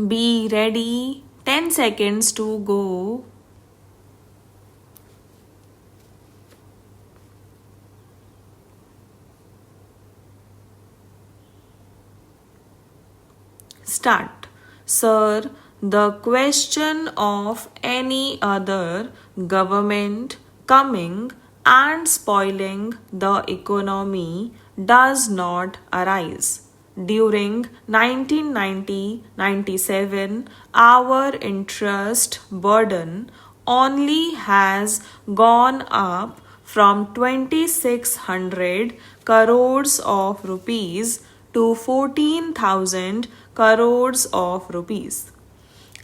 Be ready. 10 seconds to go. Start. Sir, the question of any other government coming and spoiling the economy does not arise. During 1990-97, our interest burden only has gone up from 2600 crores of rupees to 14,000 crores of rupees.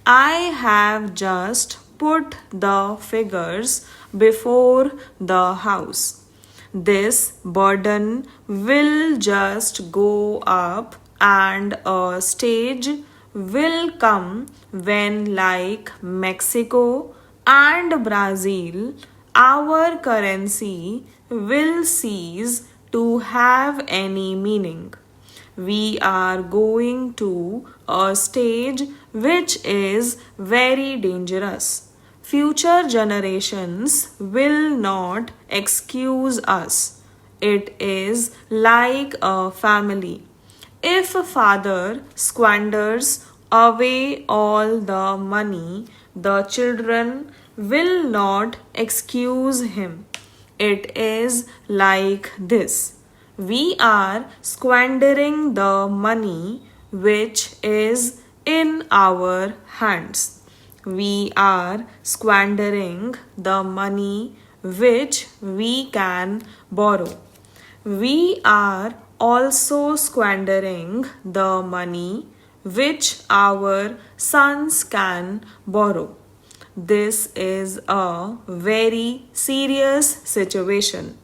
I have just put the figures before the house. This burden will just go up, and a stage will come when, like Mexico and Brazil, our currency will cease to have any meaning. We are going to a stage which is very dangerous. Future generations will not excuse us. It is like a family. If a father squanders away all the money, the children will not excuse him. It is like this. We are squandering the money which is in our hands. We are squandering the money which we can borrow. We are also squandering the money which our sons can borrow. This is a very serious situation.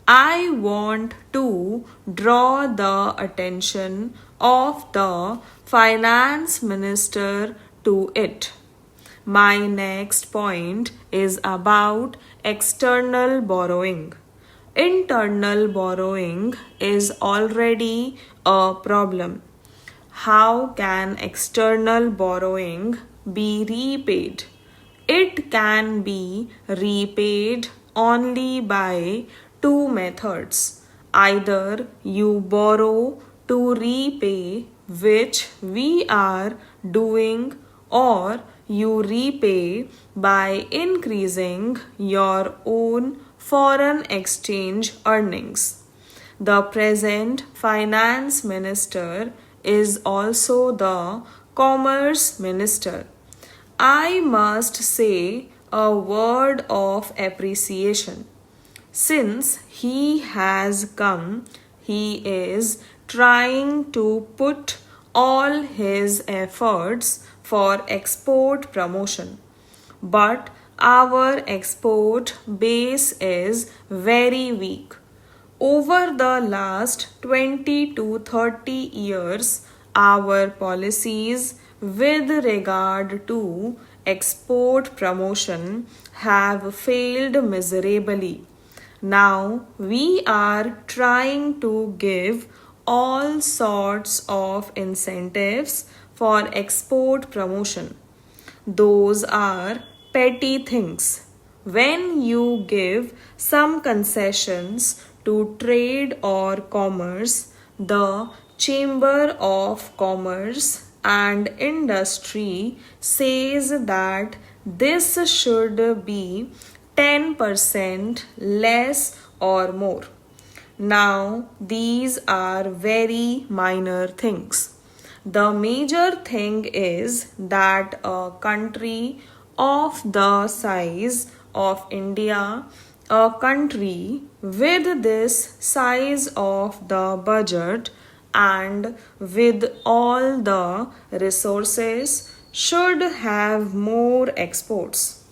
I want to draw the attention of the finance minister to it. My next point is about external borrowing. Internal borrowing is already a problem. How can external borrowing be repaid? It can be repaid only by two methods. Either you borrow to repay, which we are doing, or you repay by increasing your own foreign exchange earnings. The present finance minister is also the commerce minister. I must say a word of appreciation. Since he has come, he is trying to put all his efforts for export promotion. But our export base is very weak. Over the last 20 to 30 years, our policies with regard to export promotion have failed miserably. Now we are trying to give all sorts of incentives for export promotion. Those are petty things. When you give some concessions to trade or commerce, the Chamber of Commerce and Industry says that this should be 10% less or more. Now, these are very minor things. The major thing is that a country of the size of India, a country with this size of the budget and with all the resources, should have more exports.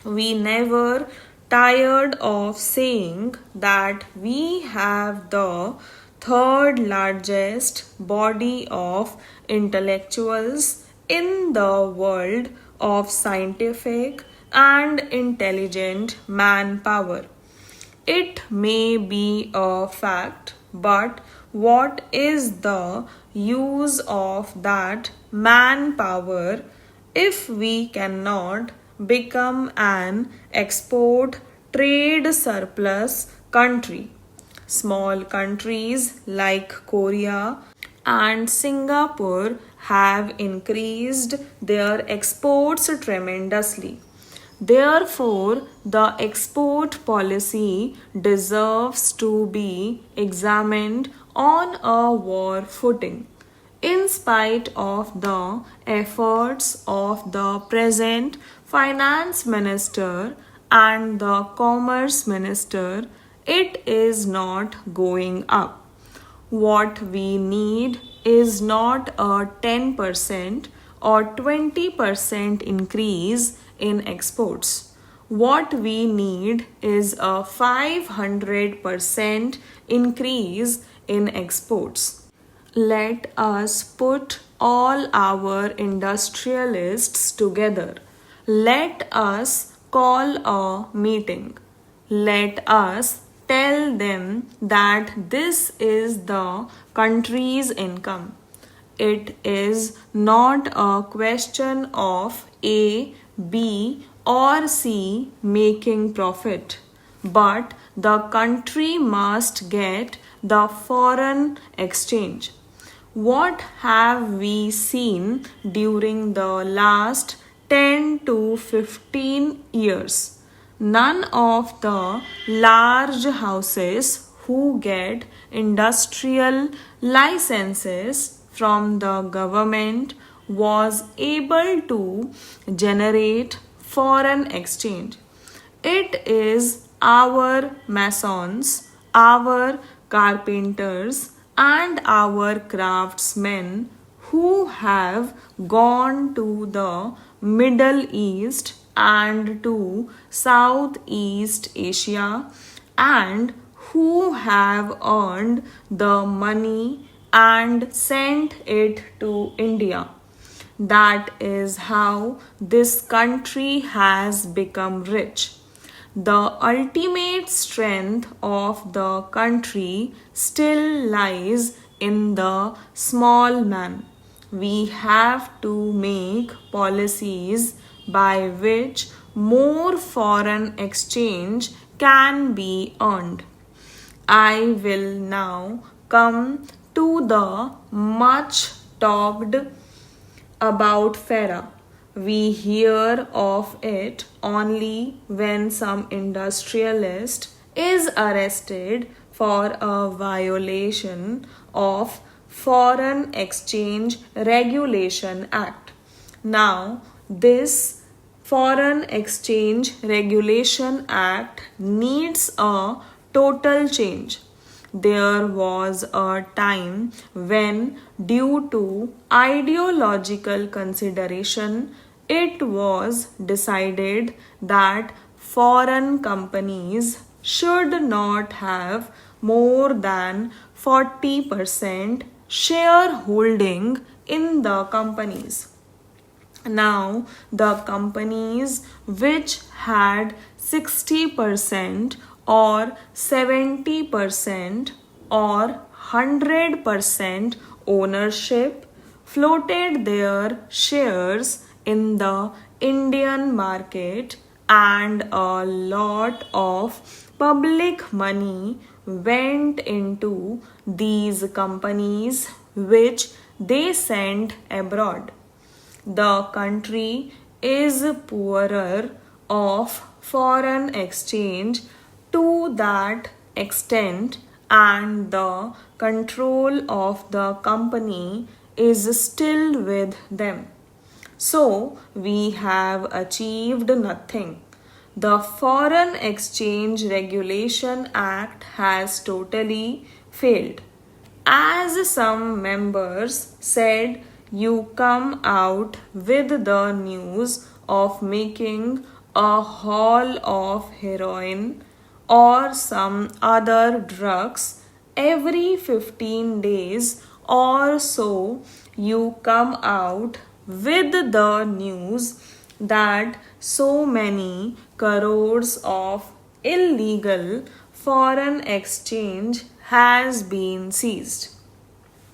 We never tired of saying that we have the third largest body of intellectuals in the world of scientific and intelligent manpower. It may be a fact, but what is the use of that manpower if we cannot become an export trade surplus country? Small countries like Korea and Singapore have increased their exports tremendously. Therefore, the export policy deserves to be examined on a war footing. In spite of the efforts of the present finance minister and the commerce minister, it is not going up. What we need is not a 10% or 20% increase in exports. What we need is a 500% increase in exports. Let us put all our industrialists together. Let us call a meeting. Let us tell them that this is the country's income. It is not a question of A, B, or C making profit, but the country must get the foreign exchange. What have we seen during the last 10 to 15 years? None of the large houses who get industrial licenses from the government was able to generate foreign exchange. It is our masons, our carpenters, and our craftsmen who have gone to the Middle East and to Southeast Asia and who have earned the money and sent it to India. That is how this country has become rich. The ultimate strength of the country still lies in the small man. We have to make policies by which more foreign exchange can be earned. I will now come to the much talked about FERA. We hear of it only when some industrialist is arrested for a violation of Foreign Exchange Regulation Act. Now, this Foreign Exchange Regulation Act needs a total change. There was a time when, due to ideological consideration, it was decided that foreign companies should not have more than 40% shareholding in the companies. Now, the companies which had 60% or 70% or 100% ownership floated their shares in the Indian market, and a lot of public money went into these companies which they sent abroad. The country is poorer of foreign exchange to that extent, and the control of the company is still with them. So, we have achieved nothing. The Foreign Exchange Regulation Act has totally failed. As some members said, you come out with the news of making a haul of heroin or some other drugs every 15 days or so. You come out with the news that so many crores of illegal foreign exchange has been seized.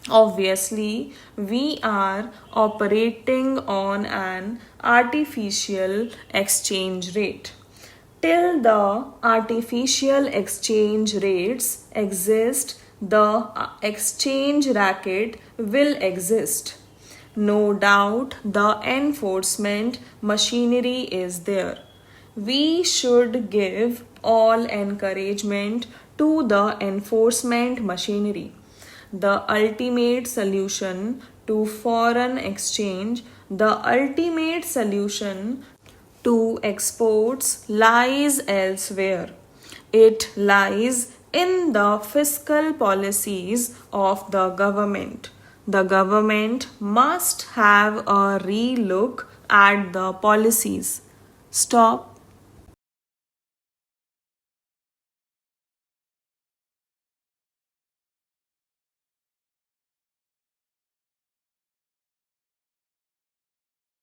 Obviously, we are operating on an artificial exchange rate. Till the artificial exchange rates exist, the exchange racket will exist. No doubt the enforcement machinery is there. We should give all encouragement to the enforcement machinery. The ultimate solution to foreign exchange, the ultimate solution to exports lies elsewhere. It lies in the fiscal policies of the government. The government must have a relook at the policies. Stop.